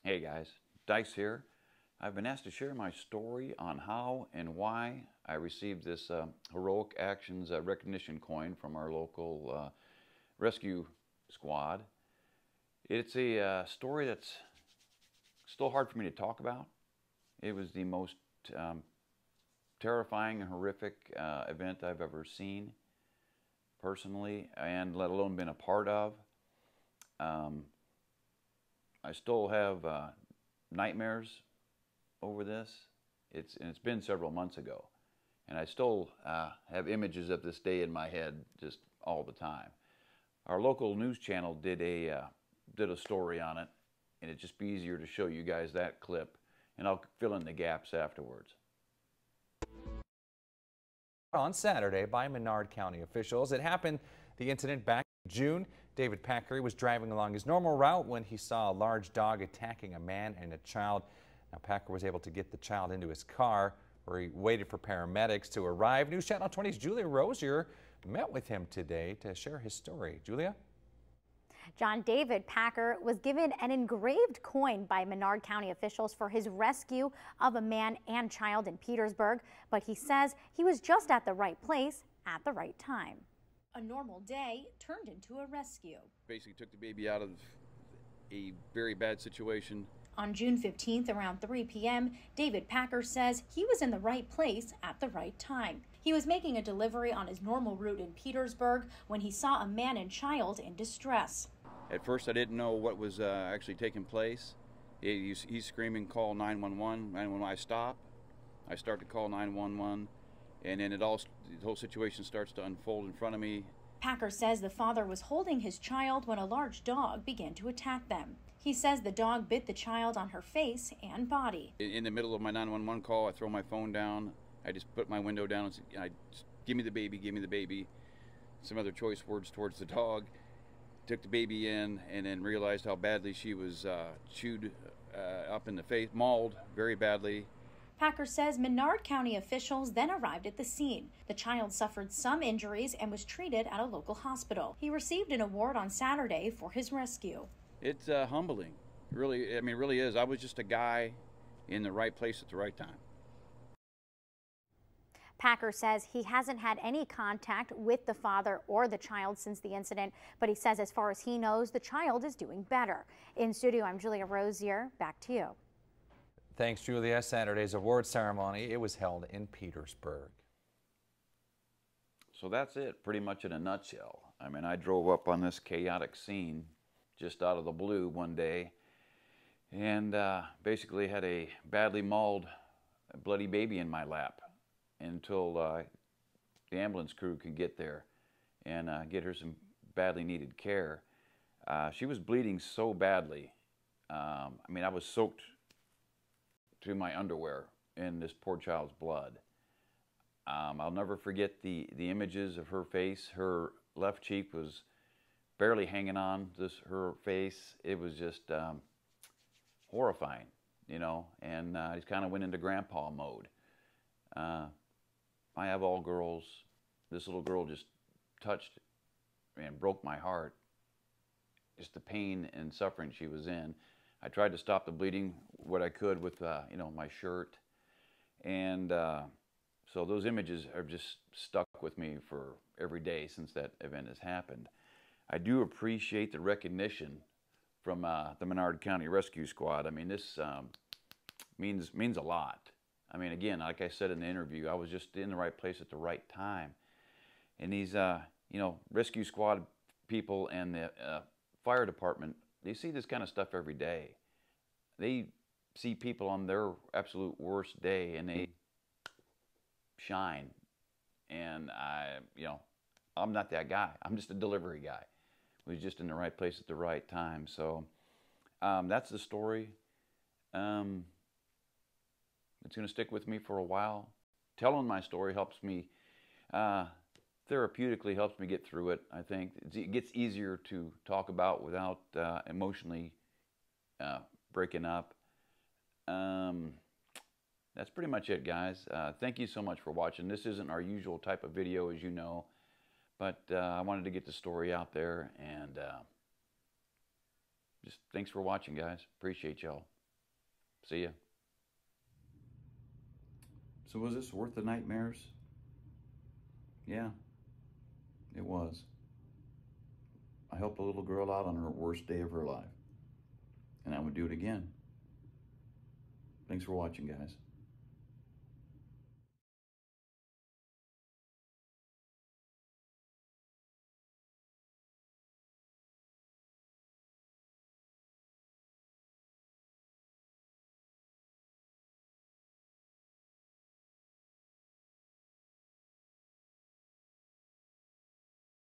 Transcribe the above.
Hey guys, Dice here. I've been asked to share my story on how and why I received this Heroic Actions recognition coin from our local rescue squad. It's a story that's still hard for me to talk about. It was the most terrifying and horrific event I've ever seen personally, and let alone been a part of. I still have nightmares over this. It's been several months ago, and I still have images of this day in my head just all the time. Our local news channel did a story on it, and it'd just be easier to show you guys that clip, and I'll fill in the gaps afterwards. On Saturday by Menard County officials. It happened, the incident, back in June. David Packer was driving along his normal route when he saw a large dog attacking a man and a child. Now, Packer was able to get the child into his car, where he waited for paramedics to arrive. News Channel 20's Julia Rosier met with him today to share his story. Julia? John David Packer was given an engraved coin by Menard County officials for his rescue of a man and child in Petersburg, but he says he was just at the right place at the right time. A normal day turned into a rescue. Basically took the baby out of a very bad situation. On June 15th, around 3 p.m., David Packer says he was in the right place at the right time. He was making a delivery on his normal route in Petersburg when he saw a man and child in distress. At first, I didn't know what was actually taking place. He's screaming, "Call 911." And when I stop, I start to call 911, and then the whole situation starts to unfold in front of me. Packer says the father was holding his child when a large dog began to attack them. He says the dog bit the child on her face and body. In the middle of my 911 call, I throw my phone down. I just put my window down and say, "Give me the baby, give me the baby." Some other choice words towards the dog. Took the baby in, and then realized how badly she was chewed up in the face, mauled very badly. Packer says Menard County officials then arrived at the scene. The child suffered some injuries and was treated at a local hospital. He received an award on Saturday for his rescue. It's humbling, really. I mean, it really is. I was just a guy in the right place at the right time. Packer says he hasn't had any contact with the father or the child since the incident, but he says as far as he knows, the child is doing better. In studio, I'm Julia Rosier. Back to you. Thanks, Julia. Saturday's award ceremony, it was held in Petersburg. So that's it, pretty much in a nutshell. I mean, I drove up on this chaotic scene just out of the blue one day, and basically had a badly mauled, bloody baby in my lap until the ambulance crew could get there and get her some badly needed care. She was bleeding so badly. I mean, I was soaked to my underwear in this poor child's blood. I'll never forget the images of her face. Her left cheek was barely hanging on her face. It was just horrifying, you know, and I just kind of went into grandpa mode. I have all girls. This little girl just touched and broke my heart. Just the pain and suffering she was in. I tried to stop the bleeding what I could with you know, my shirt, and so those images are just stuck with me for every day since that event has happened. I do appreciate the recognition from the Menard County Rescue Squad. I mean, this means a lot. I mean, again, like I said in the interview, I was just in the right place at the right time. And these, you know, rescue squad people and the fire department, they see this kind of stuff every day. They see people on their absolute worst day, and they shine. And you know, I'm not that guy. I'm just a delivery guy. Was just in the right place at the right time. So that's the story. It's going to stick with me for a while. Telling my story helps me, therapeutically helps me get through it, I think. It gets easier to talk about without emotionally breaking up. That's pretty much it, guys. Thank you so much for watching. This isn't our usual type of video, as you know, but I wanted to get the story out there, and just thanks for watching, guys. Appreciate y'all. See ya. So was this worth the nightmares? Yeah, it was. I helped a little girl out on her worst day of her life. And I would do it again. Thanks for watching, guys.